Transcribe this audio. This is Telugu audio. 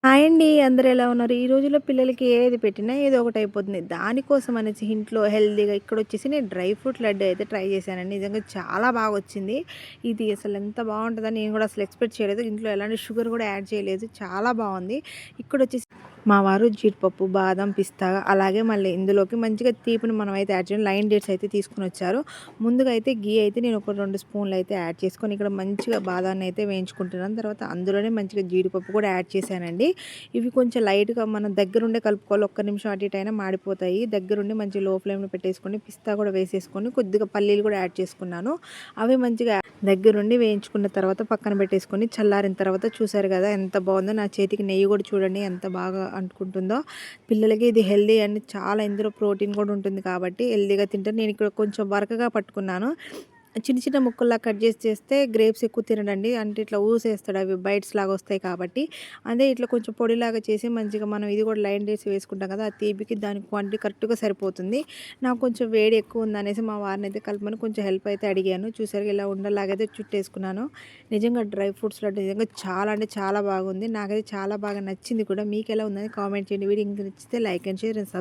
హాయ్ అండి. అందరూ ఎలా ఉన్నారు? ఈ రోజుల్లో పిల్లలకి ఏది పెట్టినా ఏదో ఒకటి అయిపోతుంది. దానికోసం అనేసి ఇంట్లో హెల్తీగా ఇక్కడొచ్చేసి నేను డ్రై ఫ్రూట్ లడ్డు అయితే ట్రై చేశానండి. నిజంగా చాలా బాగొచ్చింది. ఇది అసలు ఎంత బావుంటదని నేను కూడా అసలు ఎక్స్‌పెక్ట్ చేయలేదు. ఇంట్లో ఎలాంటి షుగర్ కూడా యాడ్ చేయలేదు. చాలా బావుంది. ఇక్కడొచ్చేసి మా వారు జీడిపప్పు, బాదం, పిస్తా అలాగే మళ్ళీ ఇందులోకి మంచిగా తీపిని మనమైతే యాడ్ చేయాలి. లైన్ డేట్స్ అయితే తీసుకొనొచ్చారు. ముందుగా అయితే ఘీ అయితే నేను ఒక 2 స్పూన్లు అయితే యాడ్ చేసుకొని ఇక్కడ మంచిగా బాదాన్ని అయితే వేయించుకుంటున్నాను. తర్వాత అందులోనే మంచిగా జీడిపప్పు కూడా యాడ్ చేశానండి. ఇవి కొంచెం లైట్‌గా మనం దగ్గరుండే కలుపుకోవాలి. ఒక్క నిమిషం అటు ఇటు అయినా మాడిపోతాయి. దగ్గరుండి మంచి లో ఫ్లేమ్‌లో పెట్టేసుకొని పిస్తా కూడా వేసేసుకొని కొద్దిగా పల్లీలు కూడా యాడ్ చేసుకున్నాను. అవి మంచిగా దగ్గరుండి వేయించుకున్న తర్వాత పక్కన పెట్టేసుకొని చల్లారిన తర్వాత చూసారు కదా ఎంత బాగుందో. నా చేతికి నెయ్యి కూడా చూడండి ఎంత బాగా అంటుకుంటుందో. పిల్లలకి ఇది హెల్దీ అండి. చాలా ఇందులో ప్రోటీన్ కూడా ఉంటుంది కాబట్టి హెల్దీగా తింటారు. నేను ఇక్కడ కొంచెం బరకగా పట్టుకున్నాను. చిన్న చిన్న ముక్కల్లా కట్ చేసి చేస్తే గ్రేప్స్ ఎక్కువ తినడండి. అంటే ఇట్లా ఊసేస్తాడు అవి బైట్స్ లాగా వస్తాయి కాబట్టి. అదే ఇట్లా కొంచెం పొడిలాగా చేసి మంచిగా మనం ఇది కూడా లైన్ డేట్స్ వేసుకుంటాం కదా! ఆ తీపికి దానికి క్వాంటిటీ కరెక్ట్‌గా సరిపోతుంది. నాకు కొంచెం వేడి ఎక్కువ ఉందనేసి మా వారినైతే కలపమని కొంచెం హెల్ప్ అయితే అడిగాను. చూసారుగా ఇలా ఉండలాగైతే చుట్టేసుకున్నాను. నిజంగా డ్రై ఫ్రూట్స్ లడ్డు నిజంగా చాలా అంటే చాలా బాగుంది. నాకైతే చాలా బాగా నచ్చింది కూడా. మీకెలా ఉందని కామెంట్ చేయండి. వీడియో ఇంక నచ్చితే లైక్ అండ్ షేర్ అండ్